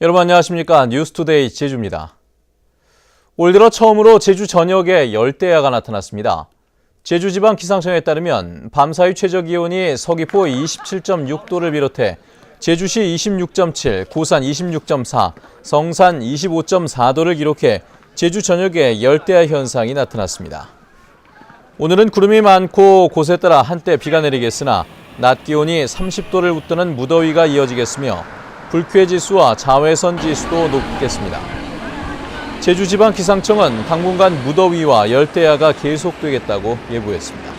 여러분 안녕하십니까? 뉴스투데이 제주입니다. 올 들어 처음으로 제주 전역에 열대야가 나타났습니다. 제주지방기상청에 따르면 밤사이 최저기온이 서귀포 27.6도를 비롯해 제주시 26.7, 고산 26.4, 성산 25.4도를 기록해 제주 전역에 열대야 현상이 나타났습니다. 오늘은 구름이 많고 곳에 따라 한때 비가 내리겠으나 낮 기온이 30도를 웃도는 무더위가 이어지겠으며 불쾌지수와 자외선 지수도 높겠습니다. 제주지방기상청은 당분간 무더위와 열대야가 계속되겠다고 예보했습니다.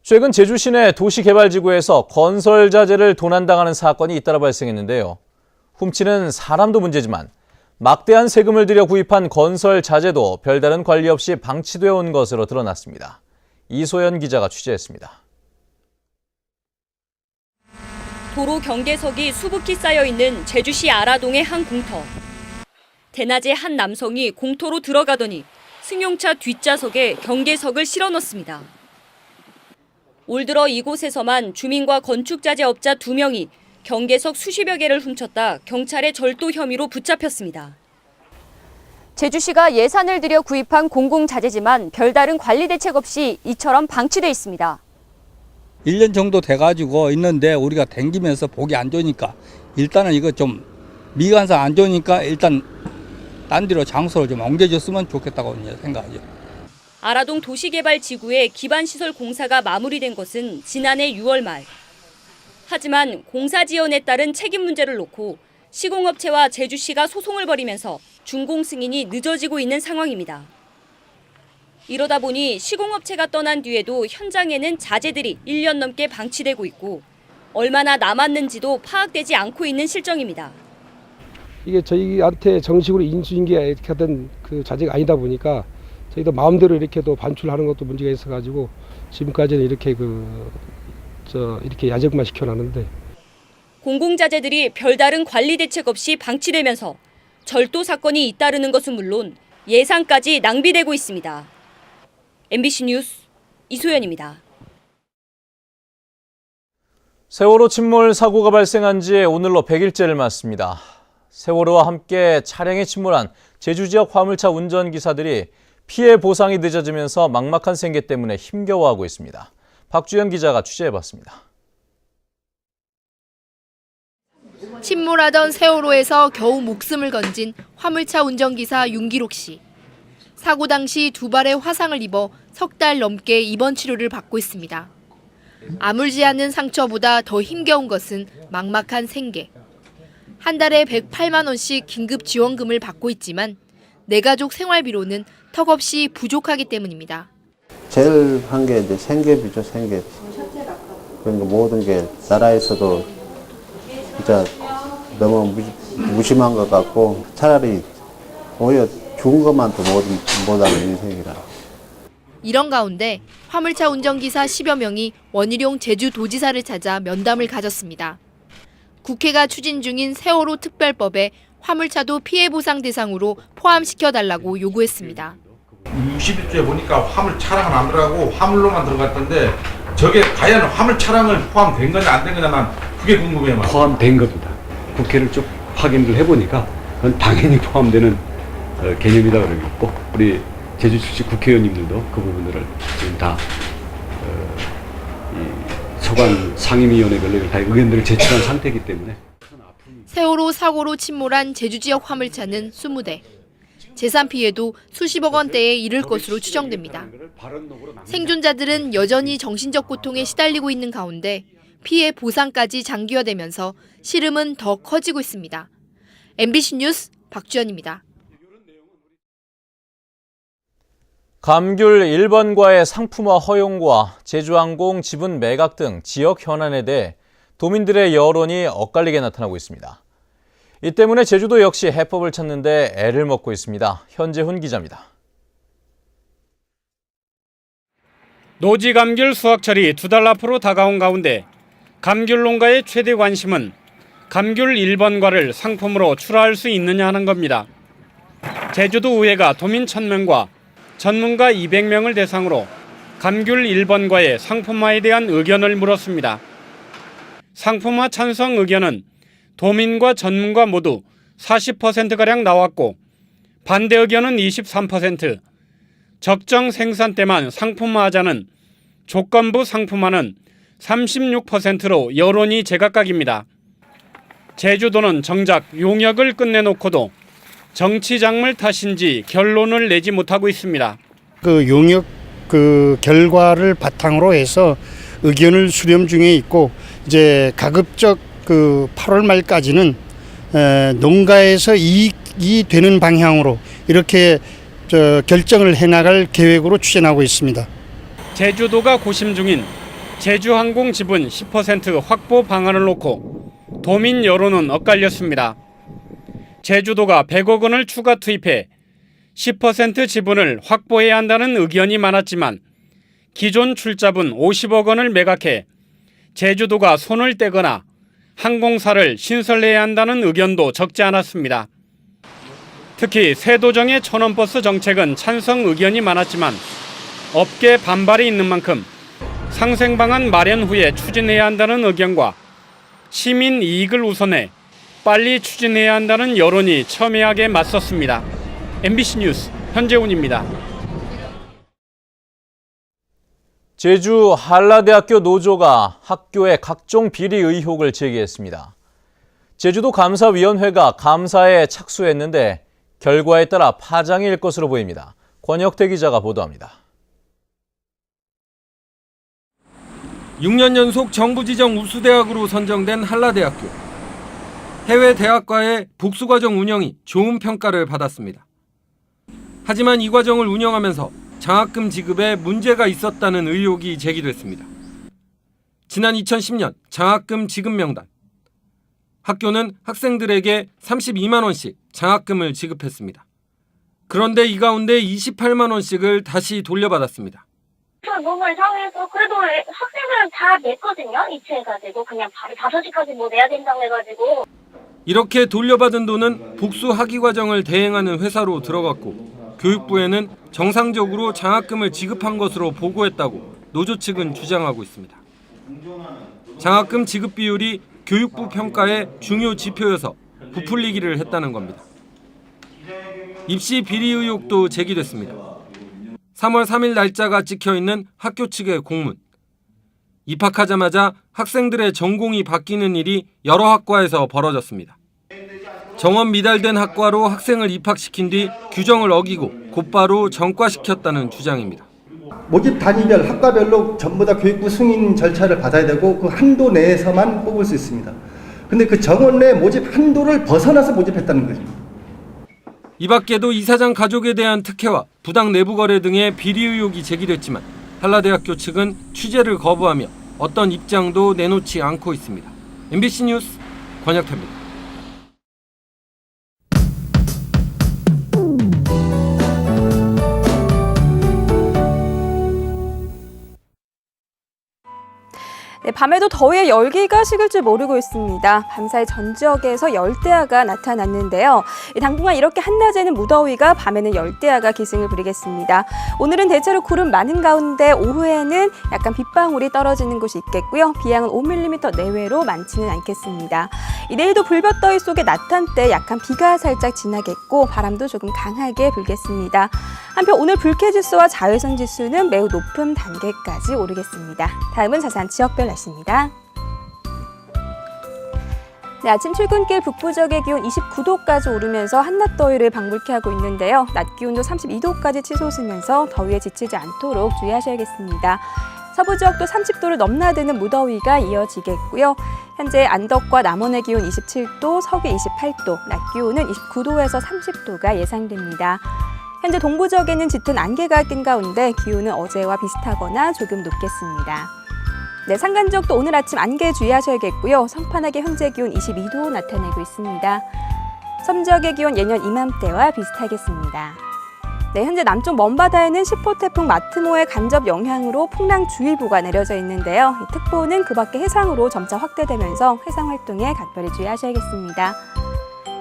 최근 제주 시내 도시개발지구에서 건설 자재를 도난당하는 사건이 잇따라 발생했는데요. 훔치는 사람도 문제지만 막대한 세금을 들여 구입한 건설 자재도 별다른 관리 없이 방치되어 온 것으로 드러났습니다. 이소연 기자가 취재했습니다. 도로 경계석이 수북히 쌓여있는 제주시 아라동의 한 공터. 대낮에 한 남성이 공터로 들어가더니 승용차 뒷좌석에 경계석을 실어 넣습니다. 올 들어 이곳에서만 주민과 건축자재업자 2명이 경계석 수십여 개를 훔쳤다 경찰의 절도 혐의로 붙잡혔습니다. 제주시가 예산을 들여 구입한 공공자재지만 별다른 관리 대책 없이 이처럼 방치돼 있습니다. 1년 정도 돼가지고 있는데 우리가 댕기면서 보기 안 좋으니까 일단은 이거 좀 미관상 안 좋으니까 일단 딴 데로 장소를 좀 옮겨줬으면 좋겠다고 생각하죠. 아라동 도시개발지구의 기반시설 공사가 마무리된 것은 지난해 6월 말. 하지만 공사 지연에 따른 책임 문제를 놓고 시공업체와 제주시가 소송을 벌이면서 준공 승인이 늦어지고 있는 상황입니다. 이러다 보니 시공업체가 떠난 뒤에도 현장에는 자재들이 1년 넘게 방치되고 있고 얼마나 남았는지도 파악되지 않고 있는 실정입니다. 이게 저희한테 정식으로 인수인계가 이렇게 하던 그 자재가 아니다 보니까 저희도 마음대로 이렇게 또 반출하는 것도 문제가 있어가지고 지금까지는 이렇게 이렇게 야적만 시켜놨는데 공공자재들이 별다른 관리 대책 없이 방치되면서 절도 사건이 잇따르는 것은 물론 예산까지 낭비되고 있습니다. MBC 뉴스 이소연입니다. 세월호 침몰 사고가 발생한 지 오늘로 100일째를 맞습니다. 세월호와 함께 차량에 침몰한 제주 지역 화물차 운전기사들이 피해 보상이 늦어지면서 막막한 생계 때문에 힘겨워하고 있습니다. 박주영 기자가 취재해봤습니다. 침몰하던 세월호에서 겨우 목숨을 건진 화물차 운전기사 윤기록 씨. 사고 당시 2발의 화상을 입어 석 달 넘게 입원 치료를 받고 있습니다. 아물지 않는 상처보다 더 힘겨운 것은 막막한 생계. 한 달에 108만 원씩 긴급 지원금을 받고 있지만 내 가족 생활비로는 턱없이 부족하기 때문입니다. 제일 한 게 이제 생계비죠, 생계비. 그러니까 모든 게 나라에서도 진짜 너무 무심한 것 같고 차라리 오히려 좋은 것만 더 못하는 인생이라. 이런 가운데 화물차 운전기사 10여 명이 원희룡 제주도지사를 찾아 면담을 가졌습니다. 국회가 추진 중인 세월호 특별법에 화물차도 피해 보상 대상으로 포함시켜달라고 요구했습니다. 61조에 보니까 화물 차량은 안 들어가고 화물로만 들어갔던데 저게 과연 화물 차량을 포함된 거냐 안 된 거냐 난 그게 궁금해요. 포함된 겁니다. 국회를 쭉 확인을 해보니까 그건 당연히 포함되는 개념이다 그러겠고 우리 제주 출시 국회의원님들도 그 부분들을 지금 다 소관 상임위원회별로 다 의견들을 제출한 상태이기 때문에 세월호 사고로 침몰한 제주 지역 화물차는 20대. 재산 피해도 수십억 원대에 이를 것으로 추정됩니다. 생존자들은 여전히 정신적 고통에 시달리고 있는 가운데 피해 보상까지 장기화되면서 시름은 더 커지고 있습니다. MBC 뉴스 박주연입니다. 감귤 1번과의 상품화 허용과 제주항공 지분 매각 등 지역 현안에 대해 도민들의 여론이 엇갈리게 나타나고 있습니다. 이 때문에 제주도 역시 해법을 찾는 데 애를 먹고 있습니다. 현재훈 기자입니다. 노지 감귤 수확철이 2달 앞으로 다가온 가운데 감귤 농가의 최대 관심은 감귤 1번과를 상품으로 출하할 수 있느냐 하는 겁니다. 제주도 의회가 도민 1000명과 전문가 200명을 대상으로 감귤 1번과의 상품화에 대한 의견을 물었습니다. 상품화 찬성 의견은 도민과 전문가 모두 40%가량 나왔고 반대 의견은 23%, 적정 생산때만 상품화하자는 조건부 상품화는 36%로 여론이 제각각입니다. 제주도는 정작 용역을 끝내놓고도 정치작물 탓인지 결론을 내지 못하고 있습니다. 그 용역 결과를 바탕으로 해서 의견을 수렴 중에 있고 이제 가급적 8월 말까지는 농가에서 이익이 되는 방향으로 이렇게 결정을 해나갈 계획으로 추진하고 있습니다. 제주도가 고심 중인 제주항공 지분 10% 확보 방안을 놓고 도민 여론은 엇갈렸습니다. 제주도가 100억 원을 추가 투입해 10% 지분을 확보해야 한다는 의견이 많았지만 기존 출자분 50억 원을 매각해 제주도가 손을 떼거나 항공사를 신설해야 한다는 의견도 적지 않았습니다. 특히 세도정의 천원버스 정책은 찬성 의견이 많았지만 업계 반발이 있는 만큼 상생방안 마련 후에 추진해야 한다는 의견과 시민 이익을 우선해 빨리 추진해야 한다는 여론이 첨예하게 맞섰습니다. MBC 뉴스 현재훈입니다. 제주 한라대학교 노조가 학교의 각종 비리 의혹을 제기했습니다. 제주도 감사위원회가 감사에 착수했는데 결과에 따라 파장일 것으로 보입니다. 권혁태 기자가 보도합니다. 6년 연속 정부 지정 우수대학으로 선정된 한라대학교. 해외 대학과의 복수과정 운영이 좋은 평가를 받았습니다. 하지만 이 과정을 운영하면서 장학금 지급에 문제가 있었다는 의혹이 제기됐습니다. 지난 2010년 장학금 지급 명단. 학교는 학생들에게 32만 원씩 장학금을 지급했습니다. 그런데 이 가운데 28만 원씩을 다시 돌려받았습니다. 너무 이상해서 그래도 학생들은 다 냈거든요. 이체해가지고 그냥 바로 5시까지 뭐 내야 된다고 해가지고. 이렇게 돌려받은 돈은 복수 학위 과정을 대행하는 회사로 들어갔고 교육부에는 정상적으로 장학금을 지급한 것으로 보고했다고 노조 측은 주장하고 있습니다. 장학금 지급 비율이 교육부 평가의 중요 지표여서 부풀리기를 했다는 겁니다. 입시 비리 의혹도 제기됐습니다. 3월 3일 날짜가 찍혀있는 학교 측의 공문. 입학하자마자 학생들의 전공이 바뀌는 일이 여러 학과에서 벌어졌습니다. 정원 미달된 학과로 학생을 입학시킨 뒤 규정을 어기고 곧바로 전과시켰다는 주장입니다. 모집 단위별 학과별로 전부 다 교육부 승인 절차를 받아야 되고 그 한도 내에서만 뽑을 수 있습니다. 근데 그 정원 내 모집 한도를 벗어나서 모집했다는 거죠. 이 밖에도 이사장 가족에 대한 특혜와 부당 내부 거래 등의 비리 의혹이 제기됐지만 한라대학교 측은 취재를 거부하며 어떤 입장도 내놓지 않고 있습니다. MBC 뉴스 권혁태입니다. 네, 밤에도 더위에 열기가 식을 줄 모르고 있습니다. 밤사이 전 지역에서 열대야가 나타났는데요. 당분간 이렇게 한낮에는 무더위가 밤에는 열대야가 기승을 부리겠습니다. 오늘은 대체로 구름 많은 가운데 오후에는 약간 빗방울이 떨어지는 곳이 있겠고요. 비양은 5mm 내외로 많지는 않겠습니다. 내일도 불볕더위 속에 낮 한때 약간 비가 살짝 지나겠고 바람도 조금 강하게 불겠습니다. 한편 오늘 불쾌지수와 자외선 지수는 매우 높은 단계까지 오르겠습니다. 다음은 자세한 지역별 날씨입니다. 네, 아침 출근길 북부 지역의 기온 29도까지 오르면서 한낮 더위를 방불케 하고 있는데요. 낮 기온도 32도까지 치솟으면서 더위에 지치지 않도록 주의하셔야겠습니다. 서부 지역도 30도를 넘나드는 무더위가 이어지겠고요. 현재 안덕과 남원의 기온 27도, 서귀 28도, 낮 기온은 29도에서 30도가 예상됩니다. 현재 동부 지역에는 짙은 안개가 낀 가운데 기온은 어제와 비슷하거나 조금 높겠습니다. 네, 산간 지역도 오늘 아침 안개 주의하셔야겠고요. 성판악의 현재 기온 22도 나타내고 있습니다. 섬 지역의 기온 예년 이맘때와 비슷하겠습니다. 네, 현재 남쪽 먼바다에는 10호 태풍 마트모의 간접 영향으로 풍랑주의보가 내려져 있는데요. 이 특보는 그 밖에 해상으로 점차 확대되면서 해상 활동에 각별히 주의하셔야겠습니다.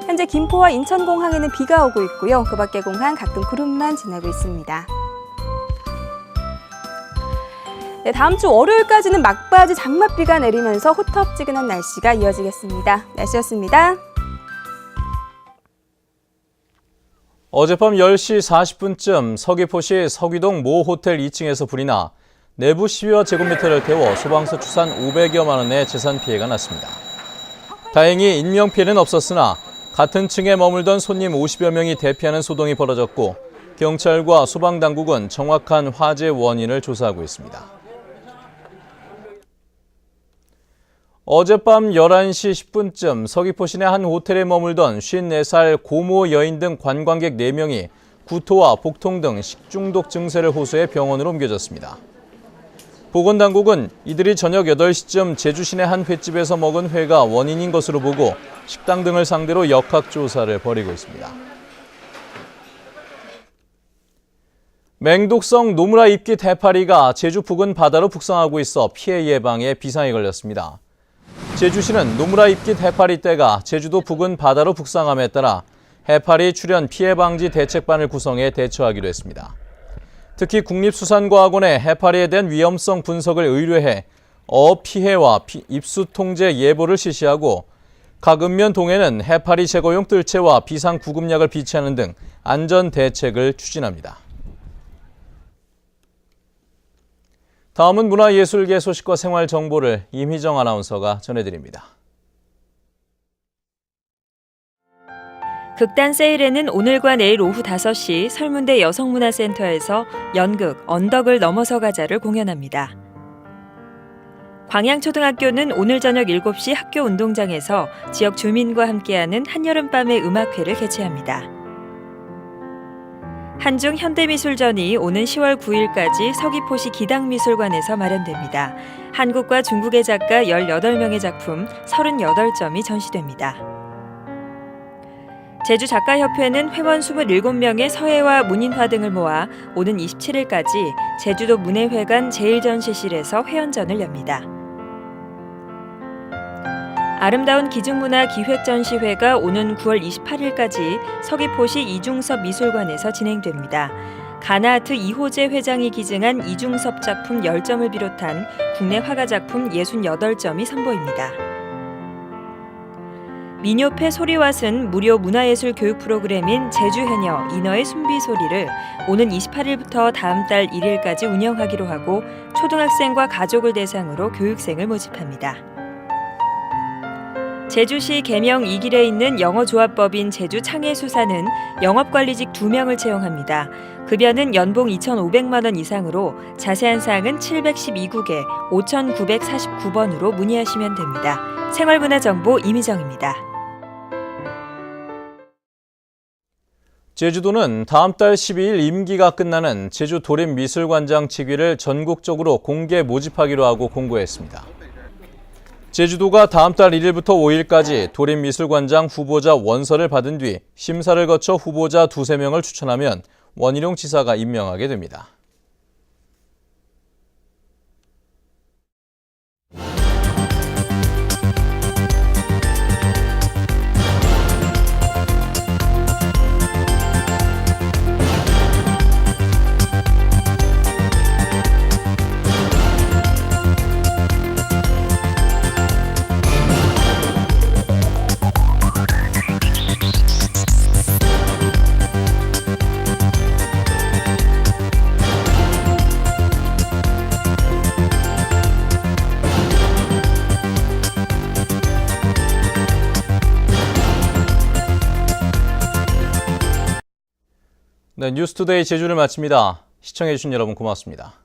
현재 김포와 인천공항에는 비가 오고 있고요. 그 밖의 공항 가끔 구름만 지나고 있습니다. 네, 다음 주 월요일까지는 막바지 장맛비가 내리면서 후텁지근한 날씨가 이어지겠습니다. 날씨였습니다. 어젯밤 10시 40분쯤 서귀포시 서귀동 모 호텔 2층에서 불이 나 내부 12여 제곱미터를 태워 소방서 추산 500여만 원의 재산 피해가 났습니다. 다행히 인명피해는 없었으나 같은 층에 머물던 손님 50여 명이 대피하는 소동이 벌어졌고 경찰과 소방당국은 정확한 화재 원인을 조사하고 있습니다. 어젯밤 11시 10분쯤 서귀포 시내 한 호텔에 머물던 54살 고모 여인 등 관광객 4명이 구토와 복통 등 식중독 증세를 호소해 병원으로 옮겨졌습니다. 보건당국은 이들이 저녁 8시쯤 제주 시내 한 횟집에서 먹은 회가 원인인 것으로 보고 식당 등을 상대로 역학조사를 벌이고 있습니다. 맹독성 노무라 입깃 해파리가 제주 부근 바다로 북상하고 있어 피해 예방에 비상이 걸렸습니다. 제주시는 노무라 입깃 해파리 떼가 제주도 부근 바다로 북상함에 따라 해파리 출현 피해 방지 대책반을 구성해 대처하기로 했습니다. 특히 국립수산과학원에 해파리에 대한 위험성 분석을 의뢰해 어업 피해와 입수 통제 예보를 실시하고 가급면 동해는 해파리 제거용 뜰채와 비상 구급약을 비치하는 등 안전 대책을 추진합니다. 다음은 문화예술계 소식과 생활 정보를 임희정 아나운서가 전해드립니다. 극단 세일에는 오늘과 내일 오후 5시 설문대 여성문화센터에서 연극 언덕을 넘어서 가자를 공연합니다. 광양초등학교는 오늘 저녁 7시 학교 운동장에서 지역 주민과 함께하는 한여름밤의 음악회를 개최합니다. 한중 현대미술전이 오는 10월 9일까지 서귀포시 기당미술관에서 마련됩니다. 한국과 중국의 작가 18명의 작품 38점이 전시됩니다. 제주작가협회는 회원 27명의 서예와 문인화 등을 모아 오는 27일까지 제주도 문예회관 제1전시실에서 회원전을 엽니다. 아름다운 기중문화 기획전시회가 오는 9월 28일까지 서귀포시 이중섭 미술관에서 진행됩니다. 가나아트 이호재 회장이 기증한 이중섭 작품 10점을 비롯한 국내 화가 작품 68점이 선보입니다. 민요패 소리왓은 무료 문화예술 교육 프로그램인 제주해녀 인어의 숨비소리를 오는 28일부터 다음 달 1일까지 운영하기로 하고 초등학생과 가족을 대상으로 교육생을 모집합니다. 제주시 계명 2길에 있는 영어조합법인 제주창예수사는 영업관리직 2명을 채용합니다. 급여는 연봉 2,500만 원 이상으로 자세한 사항은 712국에 5,949번으로 문의하시면 됩니다. 생활문화정보 임희정입니다. 제주도는 다음 달 12일 임기가 끝나는 제주 도립미술관장 직위를 전국적으로 공개 모집하기로 하고 공고했습니다. 제주도가 다음 달 1일부터 5일까지 도립미술관장 후보자 원서를 받은 뒤 심사를 거쳐 후보자 2-3명을 추천하면 원희룡 지사가 임명하게 됩니다. 네, 뉴스투데이 제주를 마칩니다. 시청해주신 여러분 고맙습니다.